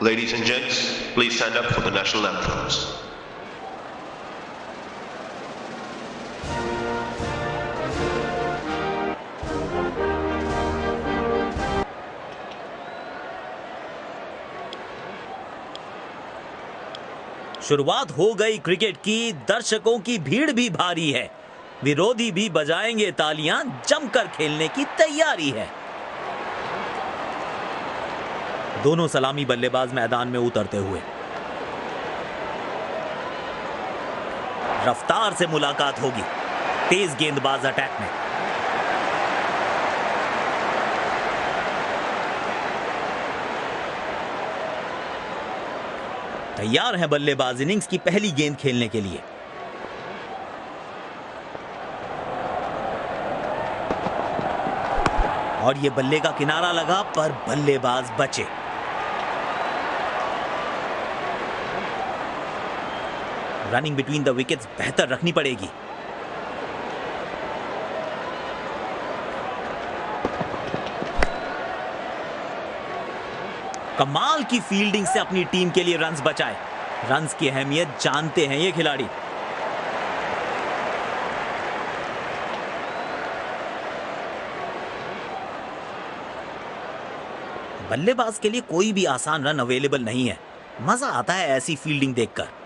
Ladies and gents, please stand up for the national anthems. शुरुआत हो गई cricket की। दर्शकों की भीड़ भी भारी है। विरोधी भी बजाएंगे तालियां। जमकर खेलने की तैयारी है। दोनों सलामी बल्लेबाज मैदान में उतरते हुए रफ्तार से मुलाकात होगी। तेज गेंदबाज अटैक में। तैयार हैं बल्लेबाज इनिंग्स की पहली गेंद खेलने के लिए। और ये बल्ले का किनारा लगा, पर बल्लेबाज बचे। रनिंग बिटवीन द विकेट्स बेहतर रखनी पड़ेगी। कमाल की फील्डिंग से अपनी टीम के लिए रन्स बचाए। रन्स की अहमियत जानते हैं ये खिलाड़ी। बल्लेबाज के लिए कोई भी आसान रन अवेलेबल नहीं है। मजा आता है ऐसी फील्डिंग देखकर।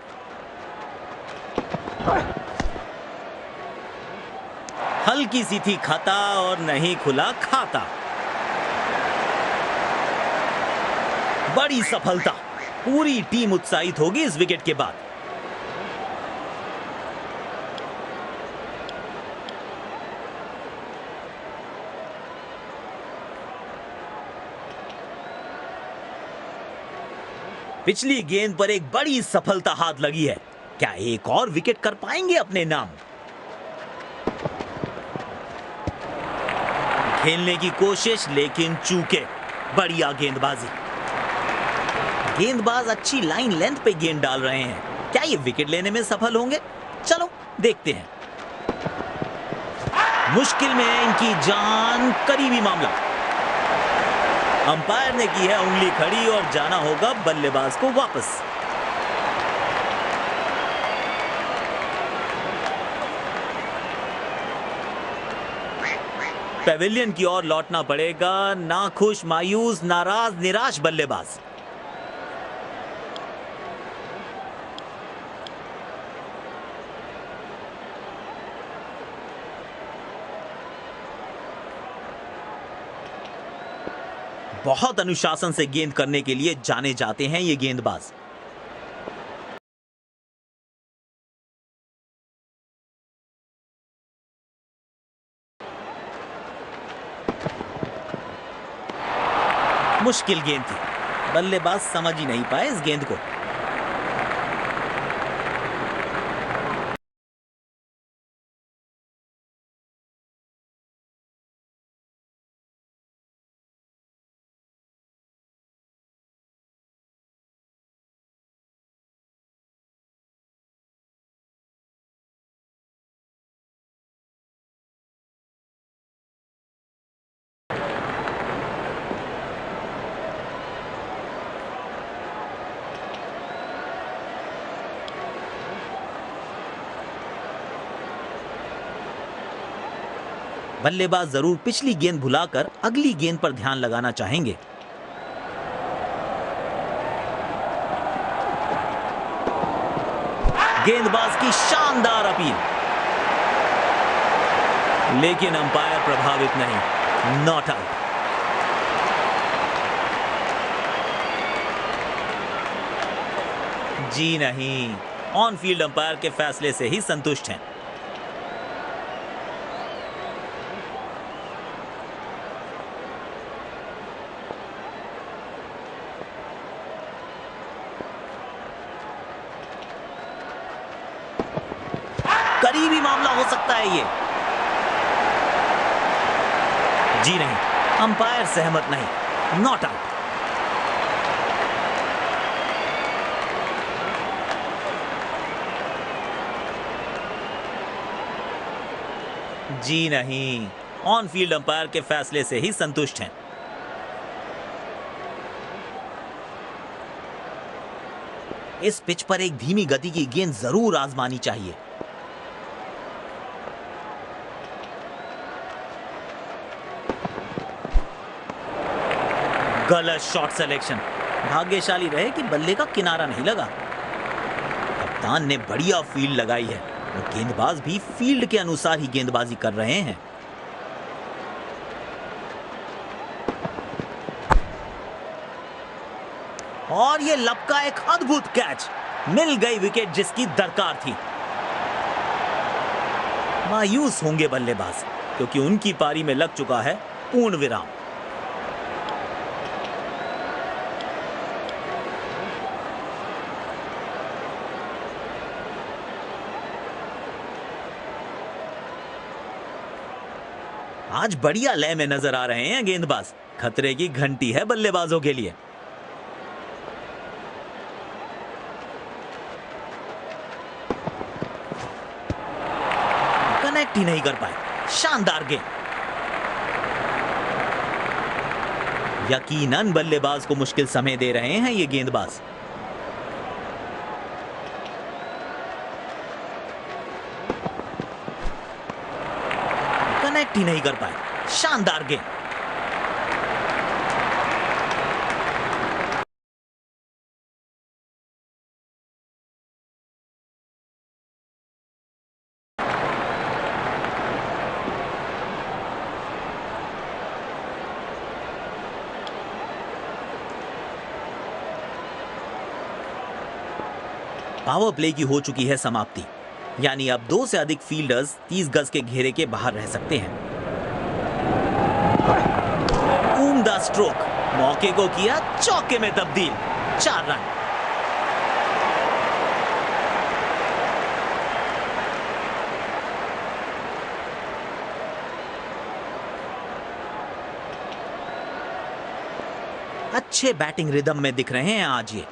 हल्की सी थी खता और नहीं खुला खाता। बड़ी सफलता। पूरी टीम उत्साहित होगी इस विकेट के बाद। पिछली गेंद पर एक बड़ी सफलता हाथ लगी है। क्या एक और विकेट कर पाएंगे अपने नाम? खेलने की कोशिश, लेकिन चूके। बढ़िया गेंदबाजी। गेंदबाज अच्छी लाइन लेंथ पे गेंद डाल रहे हैं। क्या ये विकेट लेने में सफल होंगे? चलो देखते हैं। मुश्किल में है इनकी जान। करीबी मामला। अंपायर ने की है उंगली खड़ी और जाना होगा बल्लेबाज को वापस। पेविलियन की ओर लौटना पड़ेगा। नाखुश, मायूस, नाराज, निराश बल्लेबाज। बहुत अनुशासन से गेंद करने के लिए जाने जाते हैं ये गेंदबाज। मुश्किल गेंद थी। बल्लेबाज समझ ही नहीं पाए इस गेंद को। बल्लेबाज जरूर पिछली गेंद भुलाकर अगली गेंद पर ध्यान लगाना चाहेंगे। गेंदबाज की शानदार अपील, लेकिन अंपायर प्रभावित नहीं। Not out. जी नहीं, ऑन फील्ड अंपायर के फैसले से ही संतुष्ट हैं। करीबी मामला हो सकता है ये। जी नहीं, अंपायर सहमत नहीं। Not out. जी नहीं, ऑन फील्ड अंपायर के फैसले से ही संतुष्ट हैं। इस पिच पर एक धीमी गति की गेंद जरूर आजमानी चाहिए। गलत शॉट सिलेक्शन। भाग्यशाली रहे कि बल्ले का किनारा नहीं लगा। कप्तान ने बढ़िया फील्ड लगाई है और गेंदबाज भी फील्ड के अनुसार ही गेंदबाजी कर रहे हैं। और ये लपका एक अद्भुत कैच। मिल गई विकेट जिसकी दरकार थी। मायूस होंगे बल्लेबाज क्योंकि उनकी पारी में लग चुका है पूर्ण विराम। आज बढ़िया लय में नजर आ रहे हैं गेंदबाज। खतरे की घंटी है बल्लेबाजों के लिए। कनेक्ट ही नहीं कर पाए। शानदार गेंद। यकीनन बल्लेबाज को मुश्किल समय दे रहे हैं ये गेंदबाज। कनेक्ट ही नहीं कर पाए। शानदार गेंद। पावर प्ले की हो चुकी है समाप्ति, यानी अब 2 से अधिक फील्डर्स 30 गज के घेरे के बाहर रह सकते हैं। उम्दा स्ट्रोक। मौके को किया चौके में तब्दील। 4 रन। अच्छे बैटिंग रिदम में दिख रहे हैं आज ये।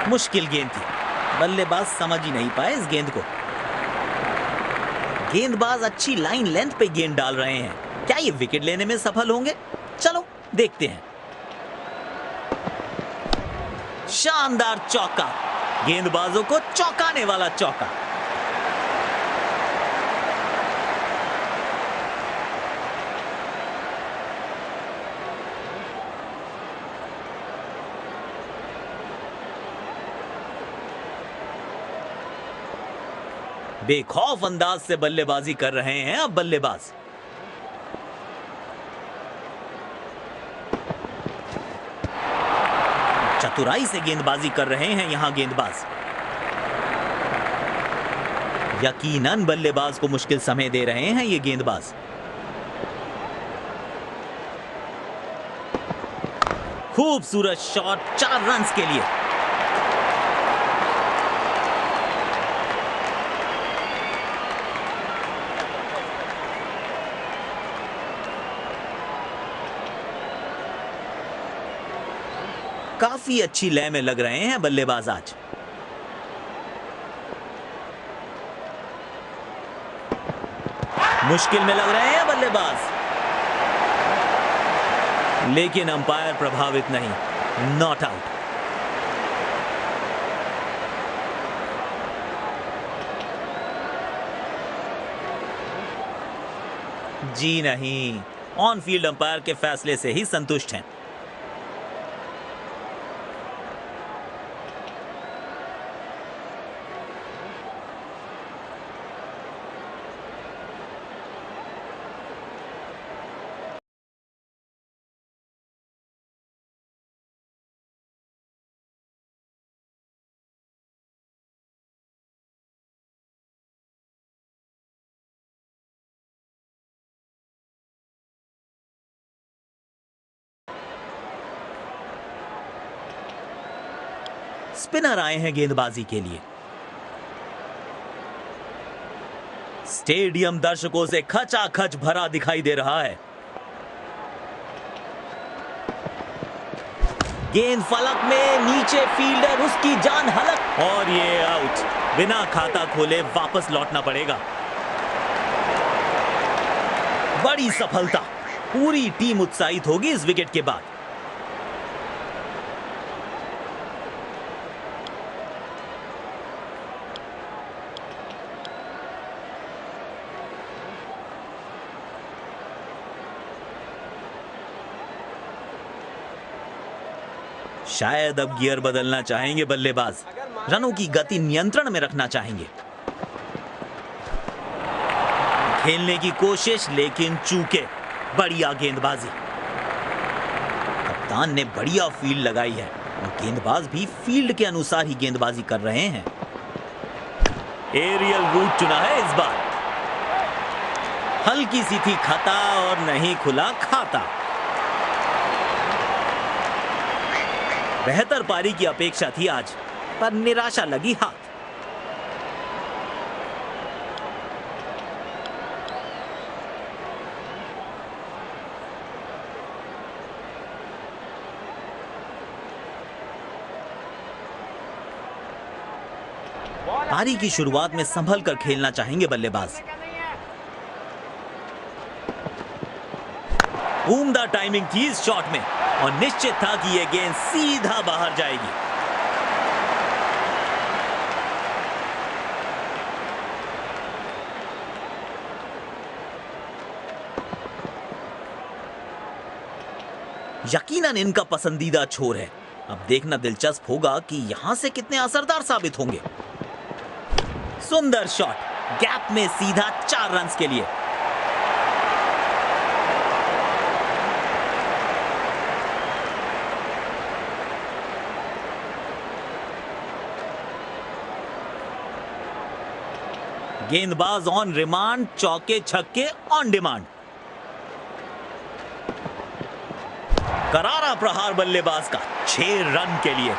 मुश्किल गेंद थी। बल्लेबाज समझ ही नहीं पाए इस गेंद को। गेंदबाज अच्छी लाइन लेंथ पे गेंद डाल रहे हैं। क्या ये विकेट लेने में सफल होंगे? चलो देखते हैं। शानदार चौका। गेंदबाजों को चौंकाने वाला चौका। बेखौफ अंदाज से बल्लेबाजी कर रहे हैं अब बल्लेबाज। चतुराई से गेंदबाजी कर रहे हैं यहां गेंदबाज। यकीनन बल्लेबाज को मुश्किल समय दे रहे हैं ये गेंदबाज। खूबसूरत शॉट 4 रन्स के लिए। काफी अच्छी लय में लग रहे हैं बल्लेबाज आज। मुश्किल में लग रहे हैं बल्लेबाज, लेकिन अंपायर प्रभावित नहीं। Not out. जी नहीं, ऑन फील्ड अंपायर के फैसले से ही संतुष्ट हैं। स्पिनर आए हैं गेंदबाजी के लिए। स्टेडियम दर्शकों से खचाखच भरा दिखाई दे रहा है। गेंद फलक में, नीचे फील्डर, उसकी जान हलक और ये आउट। बिना खाता खोले वापस लौटना पड़ेगा। बड़ी सफलता। पूरी टीम उत्साहित होगी इस विकेट के बाद। शायद अब गियर बदलना चाहेंगे बल्लेबाज, रनों की गति नियंत्रण में रखना चाहेंगे। खेलने की कोशिश लेकिन चूके। बढ़िया गेंदबाजी। कप्तान ने बढ़िया फील्ड लगाई है और गेंदबाज भी फील्ड के अनुसार ही गेंदबाजी कर रहे हैं। एरियल रूट चुना है इस बार। हल्की सी थी खता और नहीं खुला खाता। बेहतर पारी की अपेक्षा थी आज, पर निराशा लगी हाथ। पारी की शुरुआत में संभल कर खेलना चाहेंगे बल्लेबाज। उम्दा टाइमिंग थी इस शॉट में और निश्चित था कि यह गेंद सीधा बाहर जाएगी। यकीनन इनका पसंदीदा छोर है। अब देखना दिलचस्प होगा कि यहां से कितने असरदार साबित होंगे। सुंदर शॉट, गैप में सीधा 4 रन्स के लिए। गेंदबाज ऑन रिमांड, चौके छक्के ऑन डिमांड। करारा प्रहार बल्लेबाज का 6 रन के लिए।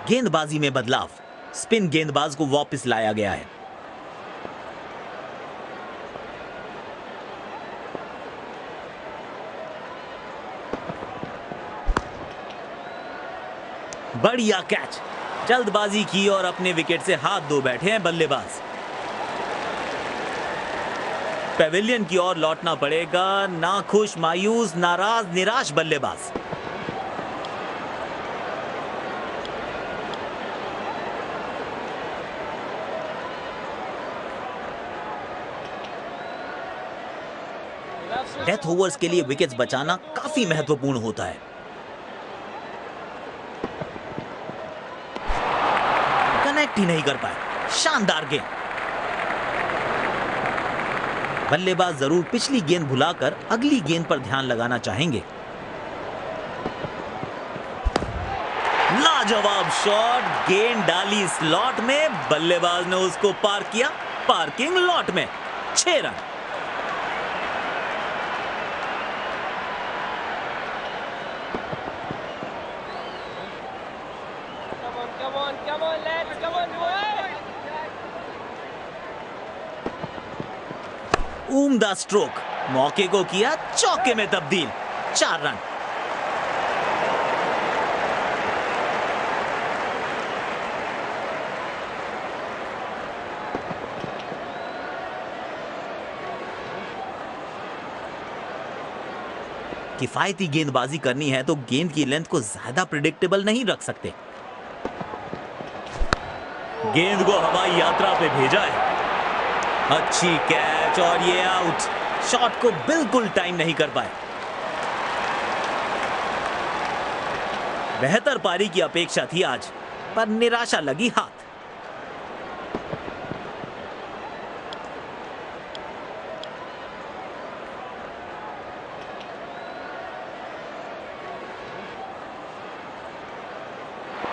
गेंदबाजी में बदलाव, स्पिन गेंदबाज को वापस लाया गया है। बढ़िया कैच, जल्दबाजी की और अपने विकेट से हाथ धो बैठे हैं बल्लेबाज। पेविलियन की ओर लौटना पड़ेगा। नाखुश, मायूस, नाराज, निराश बल्लेबाज। डेथ ओवर्स के लिए विकेट्स बचाना काफी महत्वपूर्ण होता है। कनेक्ट ही नहीं कर पाए। शानदार गेंद। बल्लेबाज जरूर पिछली गेंद भुलाकर अगली गेंद पर ध्यान लगाना चाहेंगे। लाजवाब शॉट, गेंद डाली स्लॉट में, बल्लेबाज ने उसको पार किया पार्किंग लॉट में। 6 रन। उम्दा स्ट्रोक, मौके को किया चौके में तब्दील। 4 रन। किफायती गेंदबाजी करनी है तो गेंद की लेंथ को ज्यादा प्रिडिक्टेबल नहीं रख सकते। गेंद को हवाई यात्रा पे भेजा है। अच्छी कैच और ये आउट। शॉट को बिल्कुल टाइम नहीं कर पाए। बेहतर पारी की अपेक्षा थी आज, पर निराशा लगी हाथ।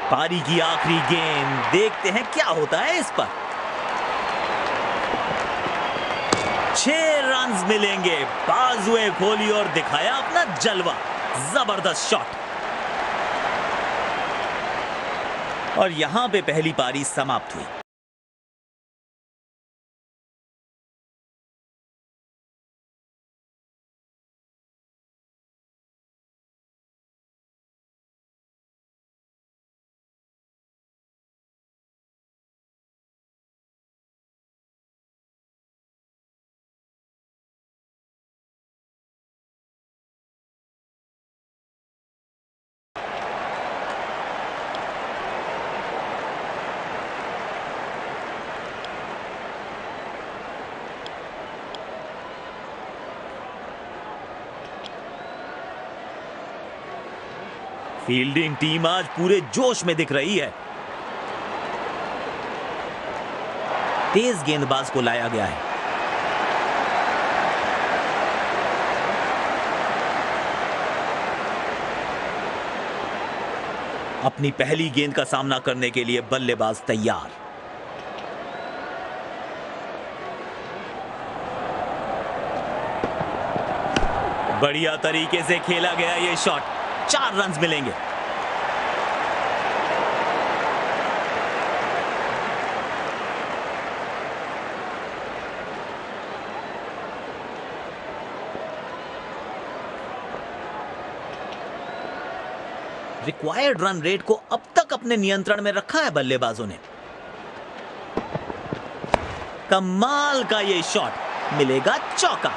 पारी की आखिरी गेंद, देखते हैं क्या होता है इस पर। 6 रन्स मिलेंगे। बाजुएं खोली और दिखाया अपना जलवा। जबरदस्त शॉट। और यहां पे पहली पारी समाप्त हुई। फील्डिंग टीम आज पूरे जोश में दिख रही है। तेज गेंदबाज को लाया गया है। अपनी पहली गेंद का सामना करने के लिए बल्लेबाज तैयार। बढ़िया तरीके से खेला गया ये शॉट। 4 रन्स मिलेंगे। रिक्वायर्ड रन रेट को अब तक अपने नियंत्रण में रखा है बल्लेबाजों ने। कमाल का ये शॉट, मिलेगा चौका।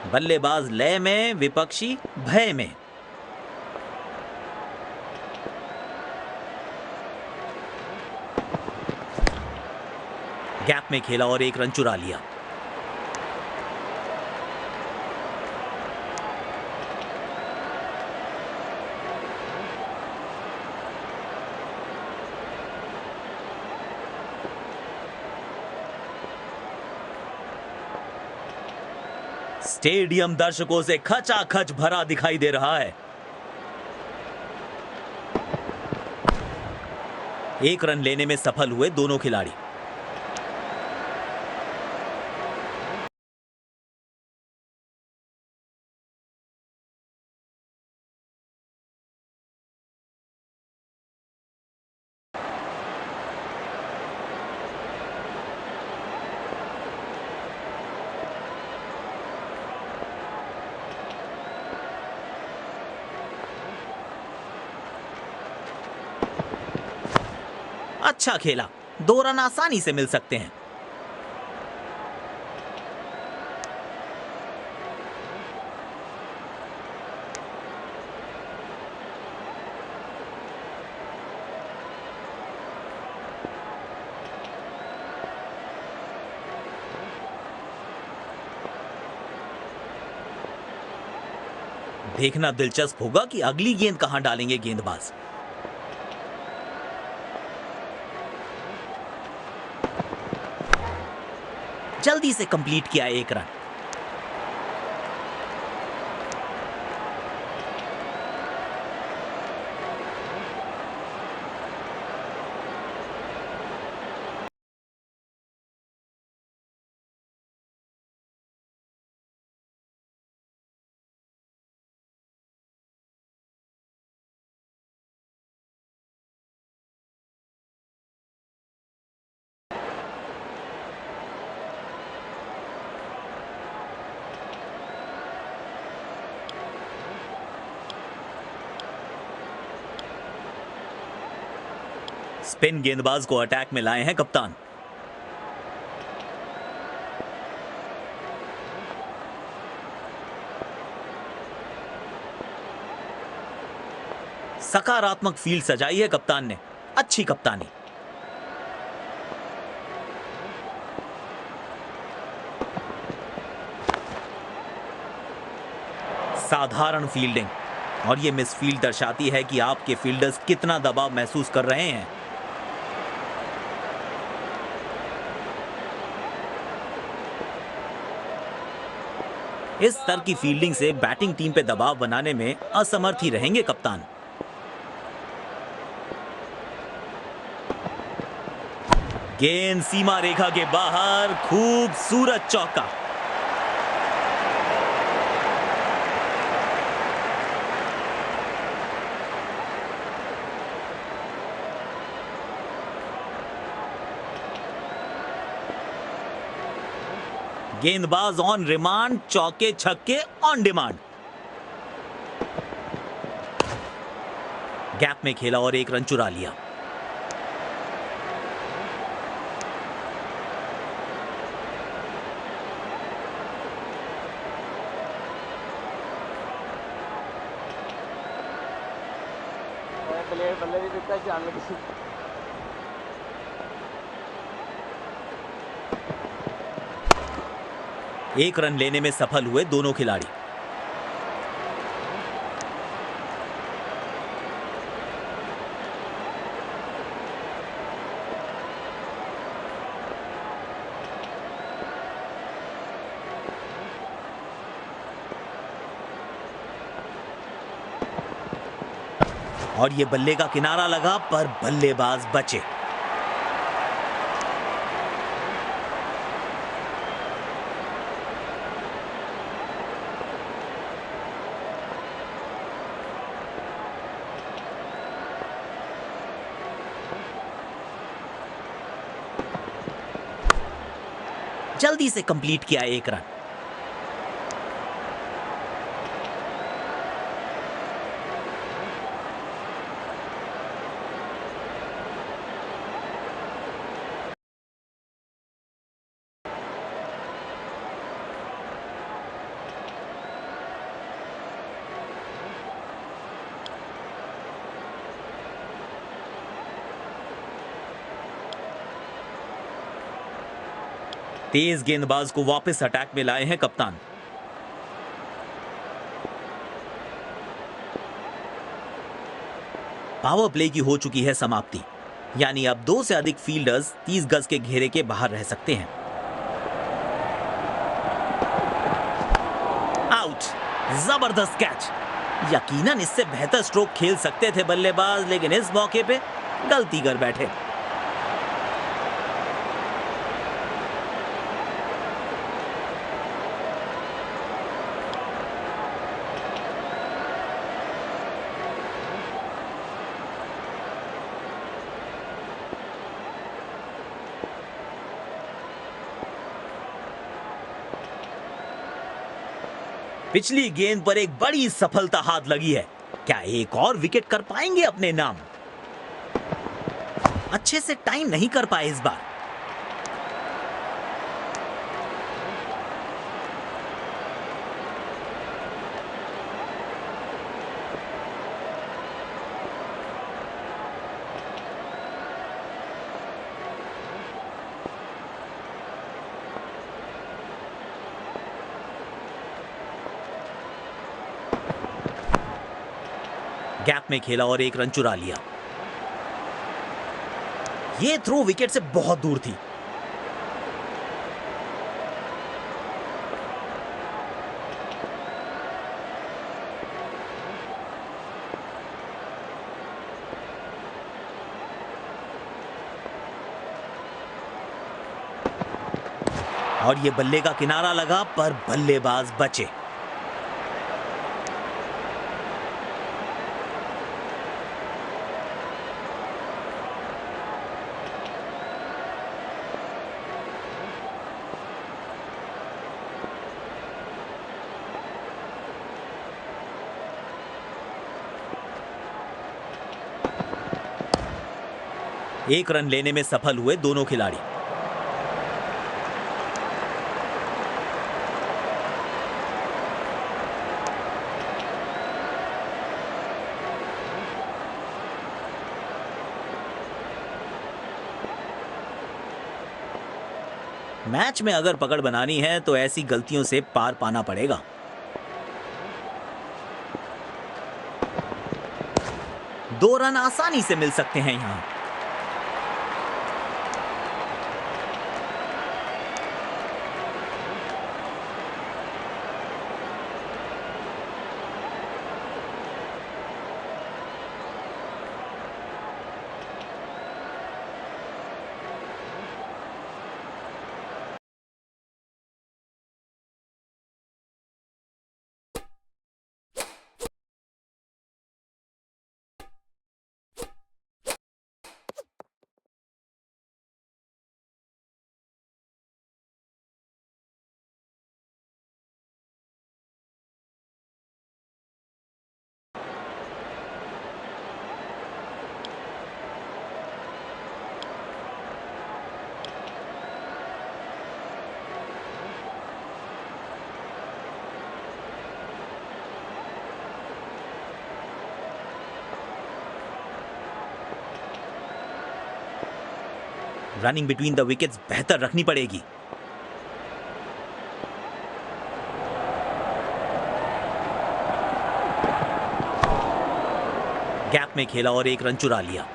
बल्लेबाज लय में, विपक्षी भय में। गैप में खेला और 1 रन चुरा लिया। स्टेडियम दर्शकों से खचाखच भरा दिखाई दे रहा है। 1 रन लेने में सफल हुए दोनों खिलाड़ी। अच्छा खेला। 2 रन आसानी से मिल सकते हैं। देखना दिलचस्प होगा कि अगली गेंद कहां डालेंगे गेंदबाज। जल्दी से कंप्लीट किया 1 रन। स्पिन गेंदबाज को अटैक में लाए हैं कप्तान। सकारात्मक फील्ड सजाई है कप्तान ने। अच्छी कप्तानी। साधारण फील्डिंग। और ये मिसफील्ड दर्शाती है कि आपके फील्डर्स कितना दबाव महसूस कर रहे हैं। इस स्तर की फील्डिंग से बैटिंग टीम पे दबाव बनाने में असमर्थ ही रहेंगे कप्तान। गेंद सीमा रेखा के बाहर, खूबसूरत चौका। गेंदबाज ऑन रिमांड, चौके छक्के ऑन डिमांड। गैप में खेला और एक रन चुरा लिया। बल्ले भी बिकता जान लगी। एक रन लेने में सफल हुए दोनों खिलाड़ी। और ये बल्ले का किनारा लगा, पर बल्लेबाज बचे। जल्दी से कंप्लीट किया एक रन। तेज गेंदबाज को वापस अटैक में लाए हैं कप्तान। पावर प्ले की हो चुकी है समाप्ति, यानी अब 2 से अधिक फील्डर्स 30 गज के घेरे के बाहर रह सकते हैं। आउट, जबरदस्त कैच। यकीनन इससे बेहतर स्ट्रोक खेल सकते थे बल्लेबाज, लेकिन इस मौके पे गलती कर बैठे। पिछली गेंद पर एक बड़ी सफलता हाथ लगी है। क्या एक और विकेट कर पाएंगे अपने नाम? अच्छे से टाइम नहीं कर पाए इस बार। गैप में खेला और एक रन चुरा लिया। ये थ्रो विकेट से बहुत दूर थी। और ये बल्ले का किनारा लगा, पर बल्लेबाज बचे। एक रन लेने में सफल हुए दोनों खिलाड़ी। मैच में अगर पकड़ बनानी है तो ऐसी गलतियों से पार पाना पड़ेगा। 2 रन आसानी से मिल सकते हैं यहां। रनिंग बिटवीन द विकेट्स बेहतर रखनी पड़ेगी। गैप में खेला और 1 रन चुरा लिया।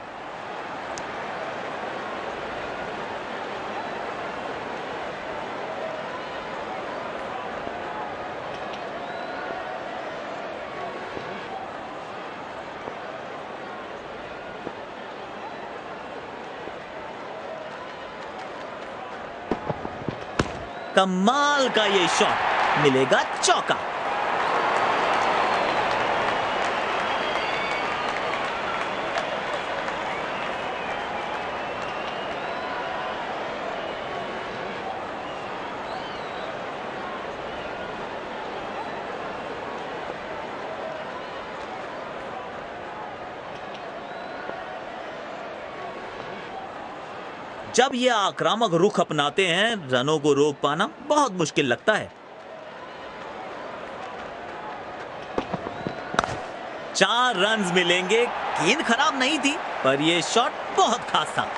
कमाल का ये शॉट, मिलेगा चौका। जब ये आक्रामक रुख अपनाते हैं, रनों को रोक पाना बहुत मुश्किल लगता है। 4 रन्स मिलेंगे। गेंद खराब नहीं थी, पर यह शॉट बहुत खास था।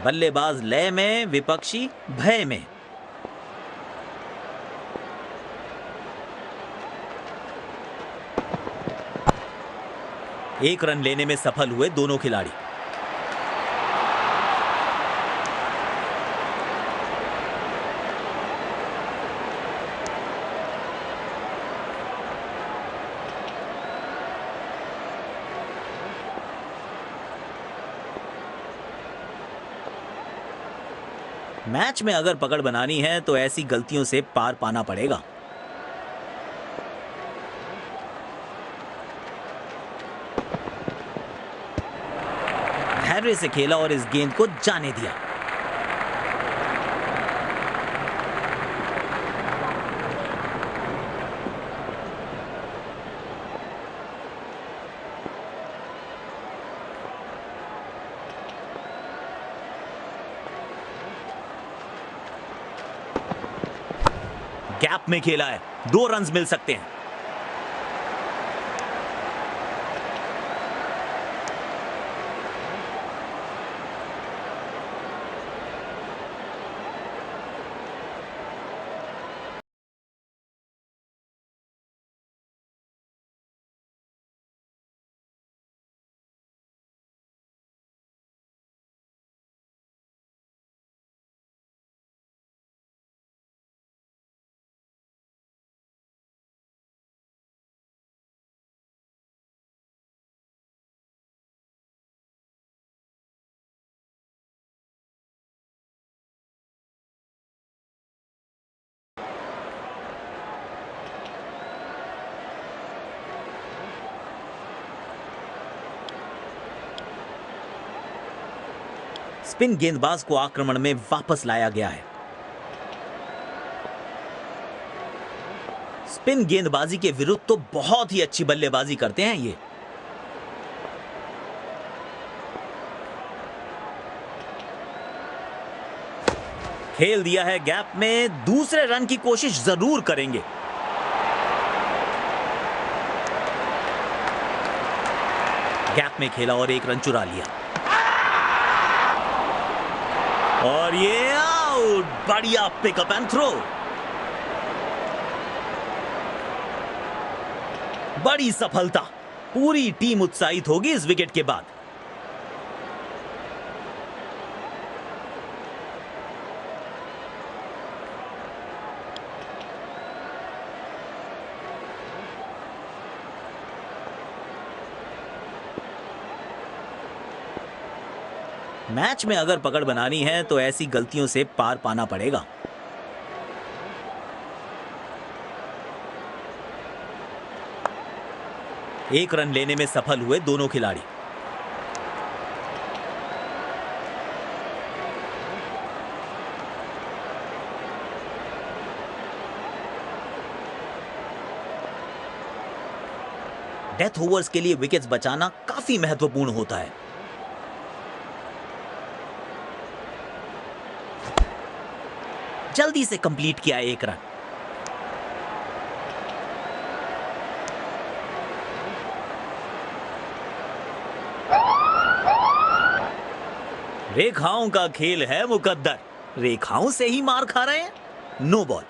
बल्लेबाज लय में, विपक्षी भय में। एक रन लेने में सफल हुए दोनों खिलाड़ी। मैच में अगर पकड़ बनानी है तो ऐसी गलतियों से पार पाना पड़ेगा। धैर्य से खेला और इस गेंद को जाने दिया। गैप में खेला है, 2 रन्स मिल सकते हैं। स्पिन गेंदबाज को आक्रमण में वापस लाया गया है। स्पिन गेंदबाजी के विरुद्ध तो बहुत ही अच्छी बल्लेबाजी करते हैं ये। खेल दिया है गैप में, दूसरे रन की कोशिश जरूर करेंगे। गैप में खेला और एक रन चुरा लिया और ये आउट। बढ़िया पिकअप एंड थ्रो। बड़ी सफलता। पूरी टीम उत्साहित होगी इस विकेट के बाद। मैच में अगर पकड़ बनानी है तो ऐसी गलतियों से पार पाना पड़ेगा। एक रन लेने में सफल हुए दोनों खिलाड़ी। डेथ ओवर्स के लिए विकेट्स बचाना काफी महत्वपूर्ण होता है। जल्दी से कंप्लीट किया एक रन। रेखाओं का खेल है मुकद्दर। रेखाओं से ही मार खा रहे हैं। No ball.